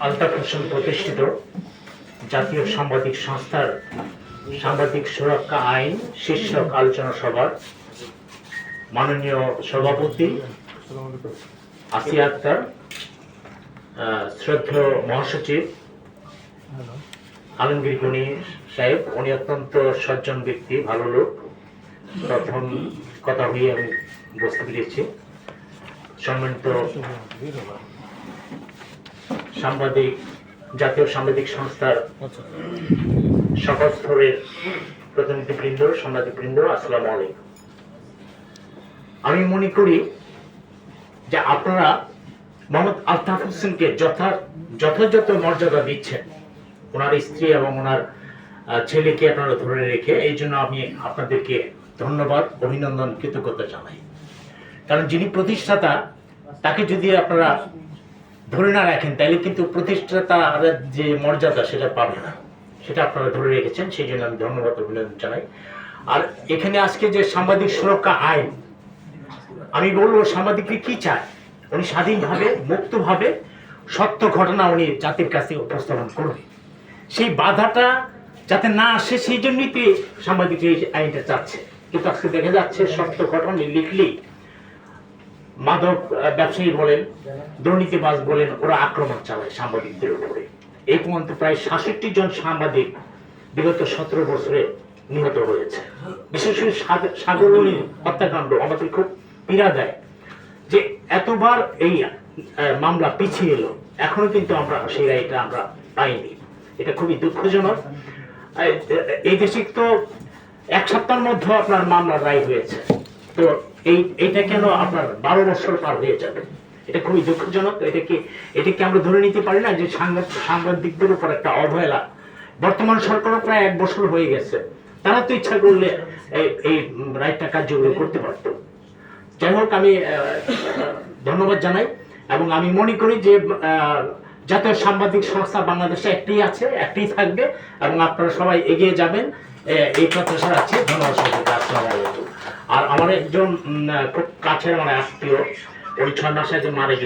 আলতাফ হোসেন প্রতিষ্ঠিত জাতীয় সাংবাদিক সংস্থার সাংবাদিক সুরক্ষা আইন শীর্ষক আলোচনা সভার মাননীয় সভাপতি আসিয়া আক্তার, শ্রদ্ধেয় মহাসচিব আলমগীর গনি সাহেব, উনি অত্যন্ত সজ্জন ব্যক্তি, ভালো লোক। প্রথম কথা হয়ে আমি বুঝতে পেরেছি। সম্মানিত সাংবাদিক, জাতীয় সাংবাদিক সংস্থার সকল স্তরের প্রতিনিধিবৃন্দ, সাংবাদিকবৃন্দ, আসসালামু আলাইকুম। আমি মনে করি যে আপনারা মোহাম্মদ আলতাফ হোসেনকে যথাযথ মর্যাদা দিচ্ছেন, ওনার স্ত্রী এবং ওনার ছেলেকে আপনারা ধরে রেখে। এই জন্য আমি আপনাদেরকে ধন্যবাদ, অভিনন্দন, কৃতজ্ঞতা জানাই। কারণ যিনি প্রতিষ্ঠাতা, তাকে যদি আপনারা ধরে না রাখেন তাহলে কিন্তু প্রতিষ্ঠাতা যে মর্যাদা সেটা পাবে না, সেটা আপনারা ধরে রেখেছেন, সেই জন্য আমি ধন্যবাদ, অভিনন্দন জানাই। আর এখানে আজকে যে সাংবাদিক সুরক্ষা আইন, আমি বলবো সাংবাদিকরা কি চায়, উনি স্বাধীনভাবে, মুক্তভাবে সত্য ঘটনা উনি জাতির কাছে উপস্থাপন করবে। সেই বাধাটা যাতে না আসে, সেই জন্যই তো সাংবাদিক এই আইনটা চাচ্ছে। কিন্তু আজকে দেখা যাচ্ছে সত্য ঘটনা লিখলেই মাদক ব্যবসায়ী বলেন, দুর্নীতিবাজ বলেন, ওরা আক্রমণ চালায় সাংবাদিকদের উপরে। এই পর্যন্ত প্রায় 66 জন সাংবাদিক বিগত 17 বছরে নিহত হয়েছে। বিশেষ করে সাগরণী হত্যাকাণ্ড আমাদের খুব পীড়া দেয় যে এতবার এই মামলা পিছিয়ে এলো, এখনো কিন্তু আমরা সেই রায়টা আমরা পাইনি। এটা খুবই দুঃখজনক। এই দেশে তো 1 সপ্তাহের মধ্যে আপনার মামলার রায় হয়েছে, তো এইটা কেন আপনার 12 বছর পার হয়ে যাবে? এটা খুবই দুঃখজনক। এটাকে আমরা ধরে নিতে পারি না যে সাংবাদিকদের উপর একটা অবহেলা। বর্তমান সরকারও প্রায় 1 বছর হয়ে গেছে, তারা তো ইচ্ছা করলে এই রায়টা কার্যকরী করতে পারত। যাই হোক, আমি ধন্যবাদ জানাই এবং আমি মনে করি যে জাতীয় সাংবাদিক সংস্থা বাংলাদেশে একটাই আছে, একটাই থাকবে এবং আপনারা সবাই এগিয়ে যাবেন, এই প্রত্যাশা রাখছি। ধন্যবাদ সবাইকে। আসসালামু আলাইকুম। আর আমার একজন খুব কাছের আত্মীয়, ওই 6 মাস আগে মারা গেছে।